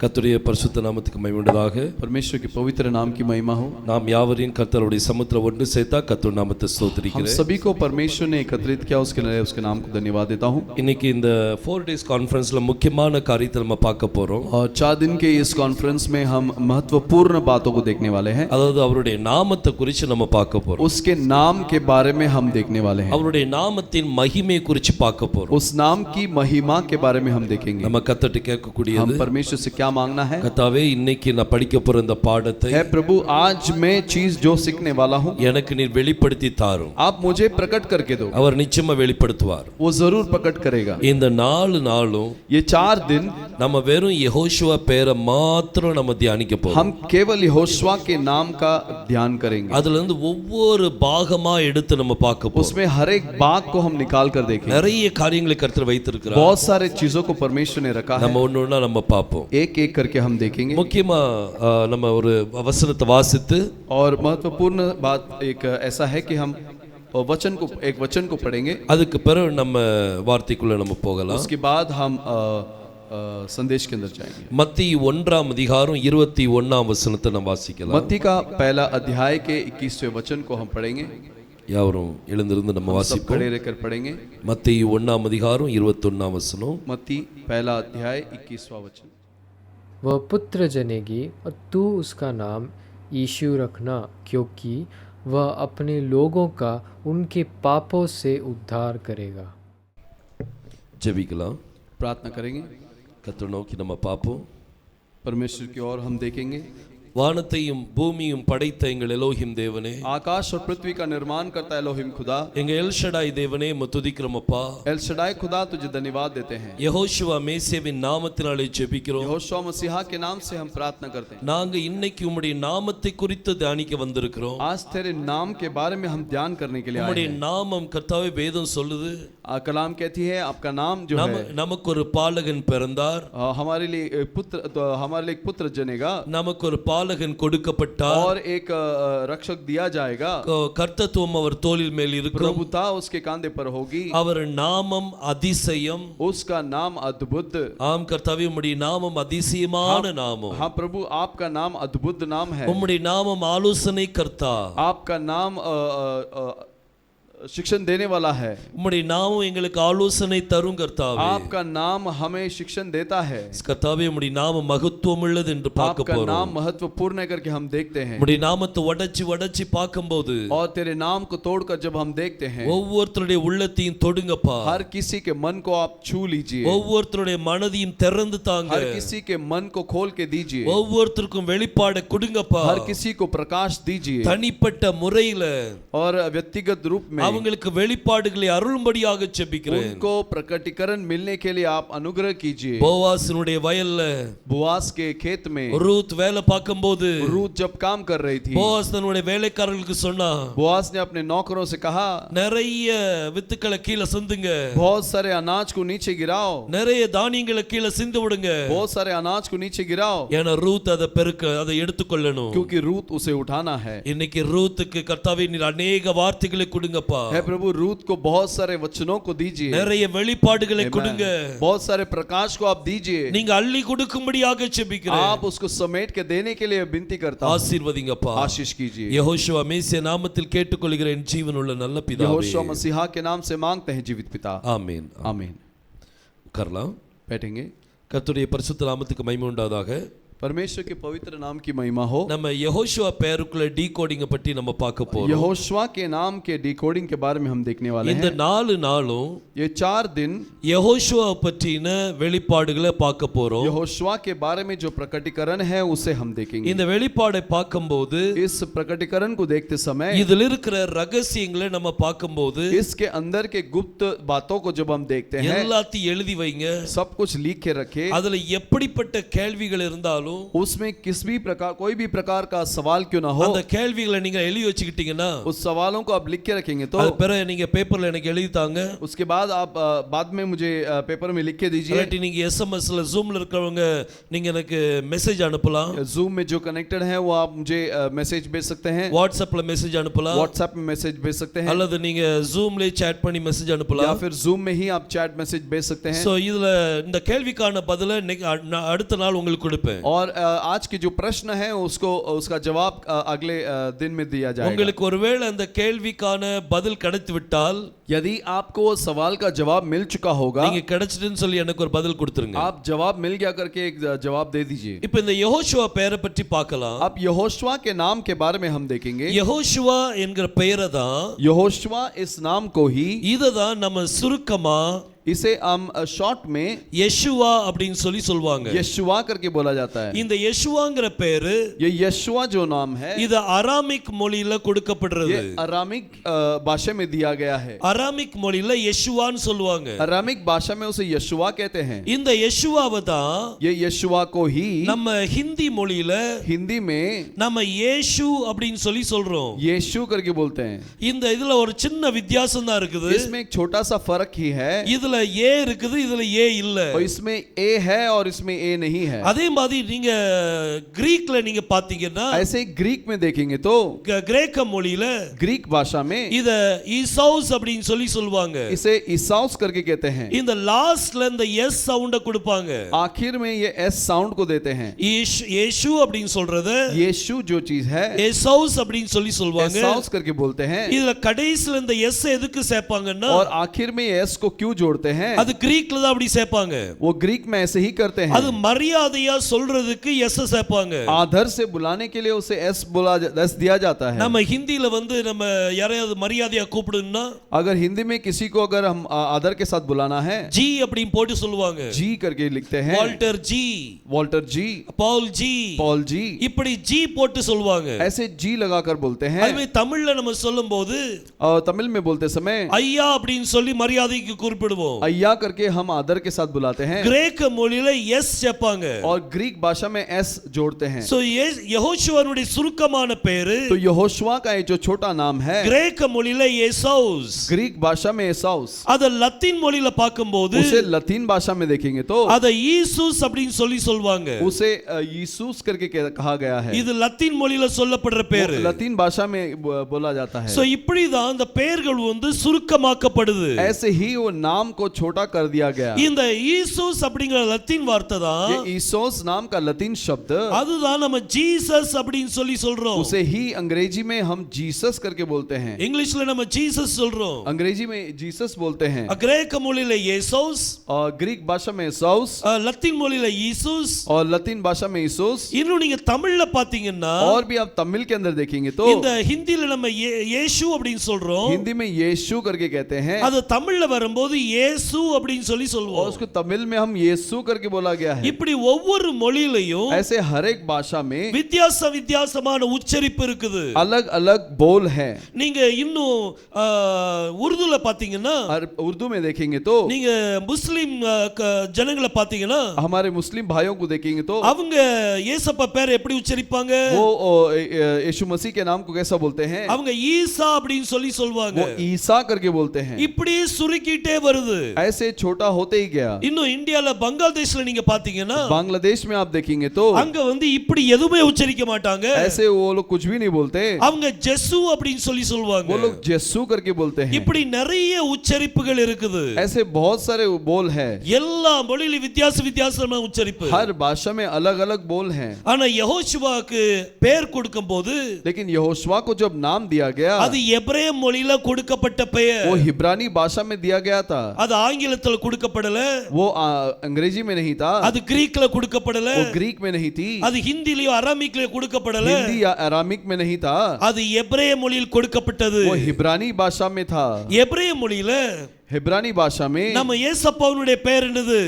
கர்த்தருடைய பரிசுத்த நாமத்துக்கு மகிமை உண்டாதாக. परमेश्वर के पवित्र नाम की महिमा हो. நாம் யாவரையும் கர்த்தருடைய சமுத்திர ஒன்று சேர்த்தா கர்த்தர் நாமத்தை हम ஸ்தோத்திரிக்கிறேன். सभी को परमेश्वर ने एकत्रित किया, उसके लिए उसके नाम को धन्यवाद देता हूँ. இன்னைக்கு இந்த 4 days கான்ஃபரன்ஸ்ல முக்கியமான காரியத்தை நம்ம பார்க்க போறோம். और 4 दिन के इस कॉन्फ्रेंस में हम महत्वपूर्ण बातों को देखने वाले हैं. அதாவது அவருடைய நாமத்தை குறித்து நம்ம பார்க்க போறோம். उसके नाम के बारे में हम देखने वाले हैं. அவருடைய நாமத்தின் மகிமை குறித்து பார்க்க போறோம். उस नाम की महिमा के बारे में हम देखेंगे. நம்ம கர்த்தர்ட்ட கேட்கக்கூடியது, हम परमेश्वर से क्या मांगना है? கர்த்தாவே இன்னைக்கு நான் படிக்க போற இந்த பாடத்தை है प्रभु, आज मैं चीज जो सीखने वाला हूँ எனக்கு நீர் வெளிப்படுத்தி தாரும். आप मुझे प्रकट करके दो. அவர் நிச்சயமா வெளிப்படுத்துவார். वो जरूर प्रकट करेगा. இந்த 4 நாளும் ये 4 दिन நம்ம வெறும் யெகோஷுவா பேரை மாத்திரம் நம்ம தியானிக்க போறோம். हम केवल यहोशुआ के नाम का ध्यान करेंगे. அதுல இருந்து ஒவ்வொரு பாகமா எடுத்து நம்ம பார்க்க போறோம். उसमें हर एक बाग को हम निकाल कर देखेंगे. நிறைய காரியங்களை கர்த்தர் வைத்திருக்கிறார். बहुत सारे चीजों को परमेश्वर ने रखा है. நம்ம ஒண்ணொண்ணா நம்ம பார்ப்போம். एक एक करके हम देखेंगे. முக்கியமா நம்ம ஒரு வசனத்தை வாசித்து, और महत्वपूर्ण बात एक ऐसा है कि हम एक वचन को पढ़ेंगे. அதுக்கு பிறகு நம்ம வார்த்தைக்குள்ள நம்ம போகலாம். उसके बाद हम संदेश के अंदर जाएंगे. மத்தேயு 1ஆம் அதிகாரம் 21ஆம் வசனத்தை நம்ம வாசிக்கலாம். मत्ती का पहला अध्याय के 21वें वचन को हम पढ़ेंगे. யாவரும் எழுந்திருந்து நம்ம सब வாசிப்போம். खड़े रहकर पढ़ेंगे. மத்தேயு 1ஆம் அதிகாரம் 21ஆம் வசனம். मत्ती पहला अध्याय 21वां वचन. वह पुत्र जनेगी और तू उसका नाम यीशु रखना, क्योंकि वह अपने लोगों का उनके पापों से उद्धार करेगा. ஜெபிக்கலாம். प्रार्थना करेंगे. கர்த்தரை நோக்கி நம்ம பார்ப்போம். परमेश्वर की ओर हम देखेंगे. வானத்தையும் பூமியும் படைத்த எங்கள் எலோஹிம் தேவனே, आकाश और पृथ्वी का निर्माण करता है एलोहिम खुदा. எங்க எல்ஷடாய் தேவனே துதிக்கிறோமப்பா. एल शडाई खुदा तुझे धन्यवाद देते हैं. யெகோஷுவா மேசேவின் நாமத்தினாலே ஜெபிக்கிறோம். यहोशुआ मसीहा के नाम से हम प्रार्थना करते हैं. நாங்க இன்னைக்கு உம்முடைய நாமத்தை குறித்து தியானிக்க வந்திருக்கிறோம். आज तेरे नाम के बारे में हम ध्यान करने के लिए आए உம்முடைய हैं. நாமம் கர்த்தாவே வேதம் சொல்லுது, कलाम कहती है आपका नाम जो है நமக்கு ஒரு பாலகன் பிறந்தார், हमारे लिए एक पुत्र जनेगा நமக்கு ஒரு பாலகன் கொடுக்கப்பட்டார், और एक रक्षक दिया जाएगा. கர்த்தத்துவம் அவர் தோளில் மேல் இருக்கும், प्रभुता उसके कांधे पर होगी. அவர் நாமம் அதிசயம். उसका नाम अद्भुत. ஆம் கர்த்தாவே, உம்முடைய நாமம் அதிசயமான நாமம். हाँ प्रभु, आपका नाम अद्भुत नाम है. உம்முடைய நாமம் ஆலோசனை கர்த்தா. आपका नाम शिक्षण देने वाला है. உம்முடைய நாமம் எங்களுக்கு ஆலோசனை தரும் கர்த்தாவே. आपका नाम हमें शिक्षण देता है. கர்த்தாவே, உம்முடைய நாமம் மகத்துவம் உள்ளது என்று பார்க்க आपका போறோம். नाम महत्वपूर्ण है करके हम देखते हैं. உம்முடைய நாமத்தை உடைச்சு பார்க்கும்போது और तेरे नाम को तोड़कर जब हम देखते हैं, ஒவ்வொருத்தருடைய உள்ளத்தையும் தொடுங்கப்பா. हर किसी के मन को आप छू लीजिए. ஒவ்வொருத்தருடைய மனதையும் திறந்து தாங்க. हर किसी के मन को खोल के दीजिए. ஒவ்வொருத்தருக்கும் வெளிப்பாடு கொடுங்கப்பா. हर किसी को प्रकाश दीजिए. தனிப்பட்ட முறையில और व्यक्तिगत रूप में அவங்களுக்கு வெளிப்பாடுகளை அருளும்படியாக ஜெபிக்கிறேன். उनको प्रकटीकरण मिलने के लिए आप अनुग्रह कीजिए. போவாசினுடைய வயல்ல बोआस के खेत में ரூத் வேலை பார்க்கும்போது रूथ जब काम कर रही थी, போவாஸ் தன்னுடைய வேலைக்காரர்களுக்கு சொன்னா, बोआस ने अपने नौकरों से कहा, நிறைய வித்துக்களை கீழே சிந்துங்க, बहुत सारे अनाज को नीचे गिराओ. நிறைய தானியங்களை கீழே சிந்து விடுங்க, बहुत सारे अनाज को नीचे गिराओ, ஏன்னா ரூத் அதை எடுத்துக்கொள்ளணும். क्योंकि रूथ उसे उठाना है. இன்னைக்கு ரூத்துக்கு கர்த்தாவே நீர் अनेक வார்த்தைகளை கொடுங்கப்பா. है प्रभु, रूथ को बहुत सारे वचनों को दीजिए. நிறைய வெளிப்பாடுகளை கொடுங்க. बहुत सारे प्रकाश को आप दीजिए. நீங்க அள்ளி கொடுக்கும்படியாக ஜெபிக்கிறேன். आप उसको समेट के देने के लिए विनती करता हूं. ஆசீர்வதிங்கப்பா. आशीष कीजिए. யெகோஷுவா மேசியா நாமத்தில் கேட்டுக்கொள்கிறேன் ஜீவனுள்ள நல்ல பிதாவே. यहोशुआ मसीहा के नाम से मांगते हैं जीवित पिता. ஆமென். आमीन. உட்காரலாம். बैठेंगे. கர்த்தருடைய பரிசுத்த நாமத்துக்கு மகிமை உண்டாதாக. परमेश्वर के पवित्र नाम की महिमा हो. நம்ம யெகோஷுவா பெயருக்குள்ள டீகோடிங் பற்றி நம்ம பார்க்க போறோம். यहोशुआ के नाम के डिकोडिंग के बारे में हम देखने वाले இந்த हैं. 4 நாளும் ये 4 दिन யெகோஷுவா பற்றின வெளிப்பாடுகளை பார்க்க போறோம். यहोशुआ के बारे में जो प्रकटीकरण है उसे हम देखेंगे. இந்த வெளிப்பாடை பார்க்கும்போது, इस प्रकटीकरण को देखते समय இதில் இருக்கிற ரகசியங்களை நம்ம பார்க்கும்போது, इसके अंदर के गुप्त बातों को जब हम देखते हैं, எல்லாத்தையும் எழுதி வைங்க. सब कुछ लिख के रखे. அதுல எப்படிப்பட்ட கேள்விகள் இருந்தாலும் இருந்தாலும் उसमें किस भी प्रकार कोई भी प्रकार का सवाल क्यों ना हो, அந்த கேள்விகளை நீங்க எழுதி வச்சுக்கிட்டீங்கன்னா उस सवालों को आप लिख के रखेंगे तो அது பிறகு நீங்க பேப்பர்ல எனக்கு எழுதி தாங்க. उसके बाद आप बाद में मुझे पेपर में लिख के दीजिए. இல்லாட்டி நீங்க எஸ்எம்எஸ்ல ஜூம்ல இருக்கவங்க நீங்க எனக்கு மெசேஜ் அனுப்பலாம். जूम में जो कनेक्टेड है वो आप मुझे मैसेज भेज सकते हैं. வாட்ஸ்அப்ல மெசேஜ் அனுப்பலாம். व्हाट्सएप में मैसेज भेज सकते हैं. அல்லது நீங்க ஜூம்ல சாட் பண்ணி மெசேஜ் அனுப்பலாம். या फिर जूम में ही आप चैट मैसेज भेज सकते हैं. சோ இதுல இந்த கேள்விக்கான பதிலை அடுத்த நாள் உங்களுக்கு கொடுப்பேன். और आज के जो प्रश्न है उसको उसका जवाब अगले दिन में दिया जाएगा. உங்களுக்கு ஒருவேளை அந்த கேள்விக்கான பதில் கிடைத்து விட்டால், यदि आपको सवाल का जवाब मिल चुका होगा, நீங்க கிடைச்சிட்டுன்னு சொல்லி எனக்கு ஒரு பதில் கொடுத்துருங்க. आप जवाब मिल गया करके एक जवाब दे दीजिए. இப்போ இந்த யெகோஷுவா பெயரை பற்றி பார்க்கலாம். अब यहोशुआ के नाम के बारे में हम देखेंगे. யெகோஷுவா என்கிற பெயரை தான், यहोशुआ इस नाम को ही, இத தான் நம்ம சுருக்கமா इसे हम शॉर्ट में யெஷுவா அப்படின்னு சொல்லி சொல்வாங்க. यशुआ करके बोला जाता है. இந்த யெஷுவாங்கிற பேரு, ये यशुआ जो नाम है, இது அராமிக் மொழியில கொடுக்கப்படுறது. ये अरामिक भाषा में दिया गया है. அராமிக் மொழியில யெஷுவான்னு சொல்லுவாங்க. अरामिक भाषा में उसे यशुआ कहते हैं. இந்த யெஷுவாவை தான் ये यशुआ को ही நம்ம ஹிந்தி மொழியில हिंदी में நம்ம இயேசு அப்படின்னு சொல்லி சொல்றோம். यीशु करके बोलते हैं. இந்த இதுல ஒரு சின்ன வித்தியாசம் தான் இருக்குது. इसमें एक छोटा सा फर्क ही है. இதுல ஏ இருக்குது, இதுல ஏ இல்ல. और इसमें ए है और इसमें ए नहीं है. அதே மாதிரி நீங்க கிரீக்ல நீங்க பாத்தீங்கன்னா, ऐसे ग्रीक में देखेंगे तो கிரேக்க மொழியில ग्रीक भाषा में இத ஈசௌஸ் அப்படின்னு சொல்லி சொல்வாங்க. इसे ईसाउस करके कहते हैं. இந்த லாஸ்ட்ல இந்த எஸ் சவுண்ட கொடுப்பாங்க. आखिर में ये एस साउंड को देते हैं. இயேசு அப்படின்னு சொல்றது यीशु जो चीज है ஈசௌஸ் அப்படின்னு சொல்லி சொல்வாங்க. ईसाउस करके बोलते हैं. இதுல கடைசில இந்த எஸ் எதுக்கு சேர்ப்பாங்கன்னா, और आखिर में एस को क्यों जोड़ते हैं? அது கிரீக்ல தான் அப்படி சேர்ப்பாங்க. वो ग्रीक में ऐसे ही करते हैं. அது மரியாதையா சொல்றதுக்கு எஸ் சேர்ப்பாங்க. आदर से बुलाने के लिए उसे एस दिया जाता है. நம்ம ஹிந்தில வந்து நம்ம யாரையாவது மரியாதையா கூப்பிடணும்னா, अगर हिंदी में किसी को अगर हम आदर के साथ बुलाना है, ஜி அப்படின்னு போட்டு சொல்லுவாங்க. जी करके लिखते हैं. வால்டர் ஜி, वॉल्टर जी, பவுல் ஜி, पॉल जी, இப்படி ஜி போட்டு சொல்லுவாங்க. ऐसे जी लगाकर बोलते हैं. அதுவே தமிழ்ல நம்ம சொல்லும்போது और तमिल में बोलते समय ஐயா அப்படின்னு சொல்லி மரியாதைக்கு குறிப்பிடுவோம். अय्या करके हम आदर के साथ बुलाते हैं. கிரேக்க மொழியில எஸ் சேர்ப்பாங்க. और ग्रीक भाषा में एस जोड़ते हैं. சோ யெகோஷுவானுடைய சுருக்கமான பேரு, तो यहोशुआ का ये जो छोटा नाम है, கிரேக்க மொழியில ஈசௌஸ், ग्रीक भाषा में एसाउस. அத லத்தீன் மொழியில பாக்கும்போது उसे लतीन भाषा में देखेंगे तो அத ஈசூஸ் அப்படின்னு சொல்லி சொல்வாங்க. उसे यीशुस करके कहा गया है. இது லத்தீன் மொழியில சொல்லப்படுற பேரு. लतीन भाषा में बोला जाता है. சோ இப்படி தான் அந்த பெயர்கள் வந்து சுருக்கமாக்கப்படுது. ऐसे ही वो नाम को छोटा कर दिया गया. இந்த ஈசூஸ் அப்படிங்கிற லத்தீன் வார்த்தை தான், ये ईसोस नाम का लतीन शब्द, அதுதான் நம்ம ஜீசஸ் அப்படின்னு சொல்லி சொல்றோம். उसे ही अंग्रेजी में हम जीसस करके बोलते हैं. இங்கிலீஷ்ல நம்ம ஜீசஸ் சொல்றோம். अंग्रेजी में जीसस बोलते हैं. கிரேக்க மொழியில இயேசோஸ், और ग्रीक भाषा में एसाउस, லத்தீன் மொழியில ஈசூஸ். और लतीन भाषा में ईसोस. இன்னும் நீங்க தமிழ்ல பாத்தீங்கன்னா, और भी आप तमिल के अंदर देखेंगे तो இந்த ஹிந்தில நம்ம இயேசு அப்படின்னு சொல்றோம். हिंदी में यीशु करके कहते हैं. அது தமிழ்ல வரும்போது இயேசு அப்படின்னு சொல்லி और சொல்வோம். उसको तमिल में हम यीशु करके बोला गया है. இப்படி ஒவ்வொரு மொழியிலையும் ऐसे हर एक भाषा में வித்தியாசமான உச்சரிப்பு இருக்குது. अलग अलग बोल है. நீங்க இன்னும் உருதுல பாத்தீங்கன்னா, उर्दू में देखेंगे तो நீங்க முஸ்லிம் ஜனங்களை பாத்தீங்கன்னா, हमारे मुस्लिम भाइयों को देखेंगे तो அவங்க இயேசப்பா பேரை எப்படி உச்சரிப்பாங்க? वो यीशु मसीह के नाम को कैसा बोलते हैं? அவங்க ஈசா அப்படின்னு சொல்லி சொல்வாங்க. वो ईसा करके बोलते हैं. இப்படி சுருக்கிட்டே வருது. ऐसे छोटा होते ही गया. இன்னும் இந்தியால பங்களாதேஷ்ல நீங்க பாத்தீங்கன்னா, बांग्लादेश में आप देखेंगे तो அங்க வந்து இப்படி எதுவுமே உச்சரிக்க மாட்டாங்க. ऐसे वो लोग कुछ भी नहीं बोलते. அவங்க ஜெசு அப்படின்னு சொல்லி சொல்வாங்க. वो लोग जेसु करके बोलते हैं. இப்படி நிறைய உச்சரிப்புகள் இருக்குது. ऐसे बहुत सारे बोल है. எல்லா மொழியிலும் வித்தியாசமான உச்சரிப்பு. हर भाषा में अलग अलग बोल हैं. ஆனா யெகோஷுவாக்கு பேர் கொடுக்கும்போது, लेकिन यहोशुआ को जब नाम दिया गया, அது எபிரேய மொழியில கொடுக்கப்பட்ட பெயர். वो हिब्रानी भाषा में दिया गया था. அது ஆங்கிலத்துல கொடுக்கப்படல. वो अंग्रेजी में नहीं था. அது கிரீக்ல கொடுக்கப்படல. वो ग्रीक में नहीं थी. அது ஹிந்திலயோ அராமிக்லயோ கொடுக்கப்படல. हिंदी या अरामिक में नहीं था. அது எபிரேய மொழியில் கொடுக்கப்பட்டது. वो हिब्रानी भाषा में था. எபிரேய மொழியில हिब्रानी भाषा में நம்ம இயேசப்பாவுடைய பெயர் என்னது?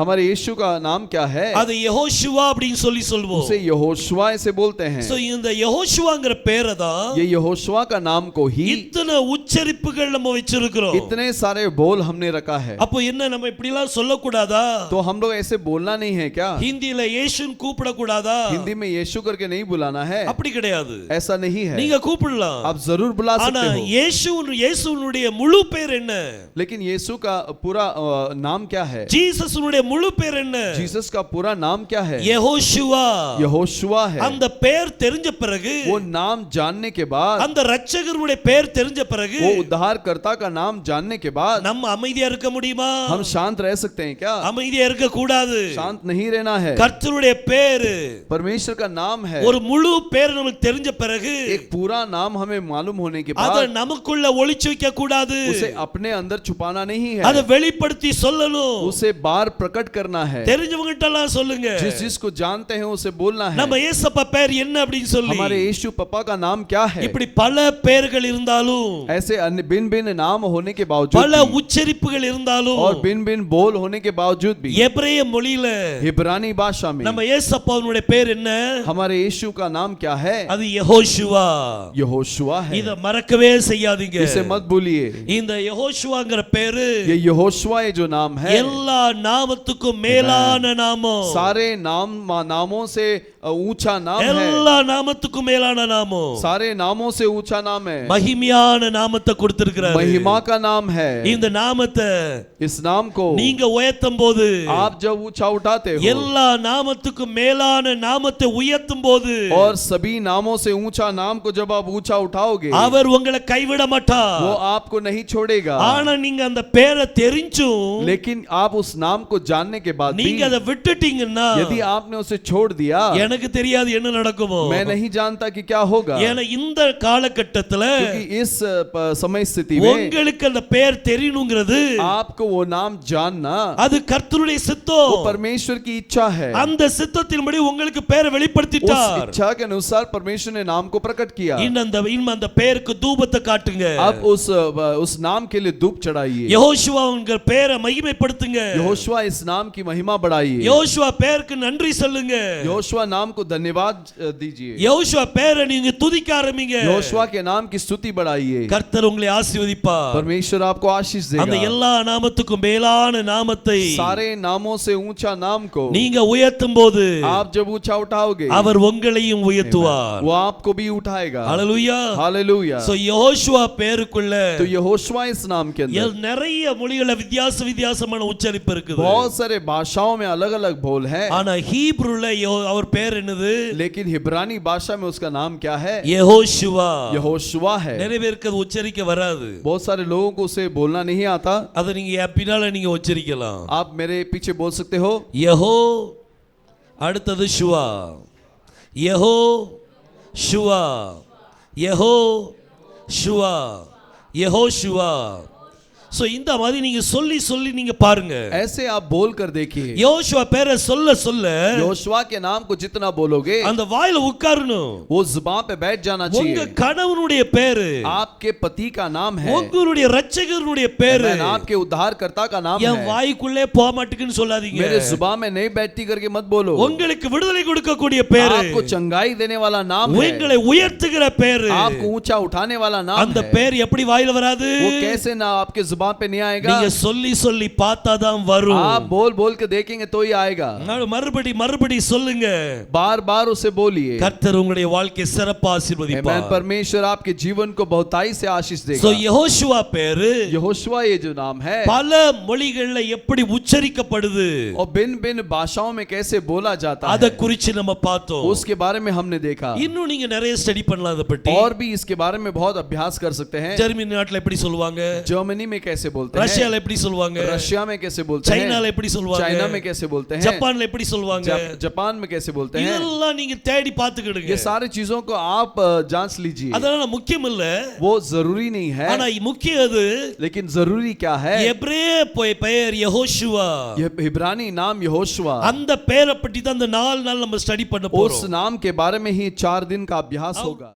हमारे यीशु का नाम क्या है? அது யெகோஷுவா அப்படினு சொல்லுவோம். उसे यहोशुआ ऐसे बोलते हैं। சோ இந்த யெகோஷுவாங்கற பேரை தான் ये यहोशुआ का नाम को ही இத்தனை உச்சரிப்புகள் நம்ம வச்சிருக்கிறோம். इतने सारे बोल हमने रखा है। அப்போ என்ன நம்ம இப்படிலாம் சொல்ல கூடாதா? तो हम लोग ऐसे बोलना नहीं है क्या? ஹிந்தில இயேசுன்னு கூப்பிட கூடாதா? हिंदी में यीशु करके नहीं बुलाना है? அப்படி கிடையாது. ऐसा नहीं है। நீங்க கூப்பிடலாம். आप जरूर बुला सकते ஆனா हो। இயேசுனுடைய முழு பேர் என்ன? लेकिन यीशु का पूरा नाम क्या है? ஜீசஸ்னுடைய முழு பேர் என்ன? जीसस का पूरा नाम क्या है? யெகோஷுவா. यहोशुआ है। அந்த பேர் தெரிஞ்ச பிறகு, वो नाम जानने के बाद, அந்த இரட்சகருடைய பேர் தெரிஞ்ச பிறகு, वो उद्धारकर्ता का नाम जानने के बाद நம்ம அமைதியா இருக்க முடியுமா? हम शांत रह सकते हैं क्या? அமைதியா இருக்க கூடாது. शांत नहीं रहना है। கர்த்தருடைய பேர், परमेश्वर का नाम है। ஒரு முழு பேர் நமக்கு தெரிஞ்ச பிறகு, एक पूरा नाम हमें मालूम होने के அத बाद நமக்குள்ள ஒளிச்சு வைக்க கூடாது. उसे अपने अंदर छुपाना नहीं है। அத வெளிப்படுத்தி சொல்லணும். उसे बाहर प्रकट करना है। தெரிஞ்சவங்கட்ட எல்லாம் சொல்லுங்க. जिसको जानते हैं उसे बोलना है। நம்ம இயேசப்பா பேர் என்ன அப்படினு சொல்லி. हमारे यीशु पापा का नाम क्या है? இப்படி பல பெயர்கள் இருந்தாலும், ऐसे अन्य भिन्न भिन्न नाम होने के बावजूद பல உச்சரிப்புகள் இருந்தாலும், और भिन्न भिन्न बोल होने के बावजूद भी எபிரேய மொழியில इब्रानी भाषा में நம்ம இயேசப்பாவுடைய பேர் என்ன? हमारे यीशु का नाम क्या है? அது யெகோஷுவா. यहोशुआ है। இத மறக்கவே செய்யாதீங்க. इसे मत भूलिए। இந்த யெகோஷுவாங்கற பேரு ये यहोशुआ ये जो नाम है எல்லா நாமத்துக்கும் மேலான நாமம். सारे नामों से ऊंचा नाम है। எல்லா நாமத்துக்கும் மேலான நாமம். सारे नामों से ऊंचा नाम है। மகிமையான நாமத்தை கொடுத்திருக்கிறார். महिमा का नाम है। இந்த நாமத்தை इस नाम को நீங்க உயர்த்தும் போது, आप जब ऊंचा उठाते हो எல்லா நாமத்துக்கும் மேலான நாமத்தை உயர்த்தும் போது, और सभी नामों से ऊंचा नाम को जब आप ऊंचा उठाओगे அவர் உங்களை கைவிட மாட்டார். वो आपको नहीं छोड़ेगा। ஆனா நீங்க அந்த பேரை தெரிஞ்சும், लेकिन आप उस नाम को जानने के बाद भी நீங்க அதை விட்டுட்டீங்கன்னா, यदि आपने उसे छोड़ दिया, எனக்கு தெரியாது என்ன நடக்குமோ. मैं नहीं जानता कि क्या होगा। ஏன்னா இந்த காலகட்டத்துல क्योंकि इस समय स्थिति में உங்களுக்கு அந்த பேர் தெரியணுங்கிறது, आपको वो नाम जानना அது கர்த்தருடைய वो சித்தம். परमेश्वर की इच्छा है। அந்த சித்தத்தின்படி உங்களுக்கு பேரை उस வெளிப்படுத்திட்டார். इच्छा के अनुसार परमेश्वर ने नाम को प्रकट किया। இன்னும் அந்த பெயருக்கு தூபத்தை காட்டுங்க. अब उस नाम के लिए धूप चढ़ाइए। யெகோஷுவா உங்க பேரை மகிமைப்படுத்துங்க. यहोशुआ इस नाम की महिमा बढ़ाइए। யெகோஷுவா பேருக்கு நன்றி சொல்லுங்க. यहोशुआ नाम को धन्यवाद दीजिए। யெகோஷுவா பேரை நீங்க துதிக்க ஆரம்பிங்க. यहोशुआ के नाम की स्तुति बढ़ाइए। கர்த்தர் உங்களை ஆசீர்வதிப்பார். परमेश्वर आपको आशीष அந்த देगा। எல்லா நாமத்துக்கும் மேலான நாமத்தை सारे नामों से ऊंचा नाम को நீங்க உயர்த்தும் போது, आप जब ऊंचा उठाओगे அவர் உங்களையும் உயர்த்துவார். वो आपको भी उठाएगा। ஹalleluya. हालेलुया। சோ யெகோஷுவா பேருக்குள்ள तो यहोशुआ इस नाम के अंदर நிறைய மொழிகள வித்தியாசமான உச்சரிப்பு இருக்குது. बहुत सारे भाषाओं में अलग अलग बोल है। ஆனா ஹீப்ருல அவர் பேர் என்னது? लेकिन हिब्रानी भाषा में उसका नाम क्या है? யெகோஷுவா. यहोशुआ है। நிறைய பேருக்கு அது உச்சரிக்க வராது. बहुत सारे लोगों को उसे बोलना नहीं आता। அத நீங்க பின்னால நீங்க உச்சரிக்கலாம். आप मेरे पीछे बोल सकते हो। யெகோ, அடுத்தது ஷுவா. யெகோ ஷுவா, யெகோ ஷுவா, யெகோஷுவா. சோ இந்த மாதிரி நீங்க சொல்லி நீங்க பாருங்க. ऐसे आप बोल कर देखिए। யோசுவா பேரை சொல்ல यहोशुआ के नाम को जितना बोलोगे அந்த வாயில உட்காரணும். वो जुबान पे बैठ जाना உங்க चाहिए। கணவனுடைய பேரு, आपके पति का नाम है, உங்களுடைய இரட்சகருடைய பேரு आपके उद्धारकर्ता का नाम என் है। வாய்க்குள்ளே போக மாட்டேங்குன்னு சொல்லாதீங்க. मेरे जुबान में नहीं बैठती करके मत बोलो। உங்களுக்கு விடுதலை கொடுக்கக்கூடிய பேரு, आपको चंगाई देने वाला नाम है, உங்களை உயர்த்துகிற பேரு, आपको ऊंचा उठाने वाला नाम அந்த है। பேர் எப்படி வாயில வராது? वो कैसे ना आपके जुबान पे नहीं आएगा? நீங்க சொல்லி பார்த்தாதான் வரும். आप बोल बोल के देखेंगे तो ही आएगा। மறுபடி சொல்லுங்க. बार बार उसे बोलिए। கர்த்தர் உங்களுடைய வாழ்க்கை சிறப்பா ஆசீர்வதிப்பார். परमेश्वर आपके जीवन को बहुताई से आशीष சோ देगा। யெகோஷுவா பேரு यहोशुआ ये जो नाम है பல மொழிகள்ல எப்படி உச்சரிக்கப்படுது, और भिन्न भिन्न भाषाओं में कैसे बोला जाता அத है குறித்து நம்ம பார்த்தோம். उसके बारे में हमने देखा। இன்னும் நீங்க நிறைய ஸ்டடி பண்ணலாம் அத பத்தி. और भी इसके बारे में बहुत अभ्यास कर सकते हैं। ஜெர்மனி நாட்டுல எப்படி சொல்வாங்க, जर्मनी में कैसे बोलते हैं, ரஷ்யால எப்படி சொல்வாங்க, रशिया में कैसे बोलते हैं, சைனால எப்படி சொல்வாங்க, चाइना में कैसे बोलते हैं, ஜப்பான்ல எப்படி சொல்வாங்க, जापान में कैसे बोलते हैं। இதெல்லாம் நீங்க தேடி பார்த்துக்கிடுங்க. ये सारी चीजों को आप जांच लीजिए। அதனால முக்கியம் இல்ல, वो जरूरी नहीं है, ஆனா முக்கியம் அது लेकिन जरूरी क्या है? எபிரேய பெயர் யெகோஷுவா. ये इब्रानी नाम यहोशुआ। அந்த பெயரை பத்தி தான் அந்த 4 நாள் நம்ம ஸ்டடி பண்ண उस போறோம். नाम के बारे में ही 4 दिन का अभ्यास होगा।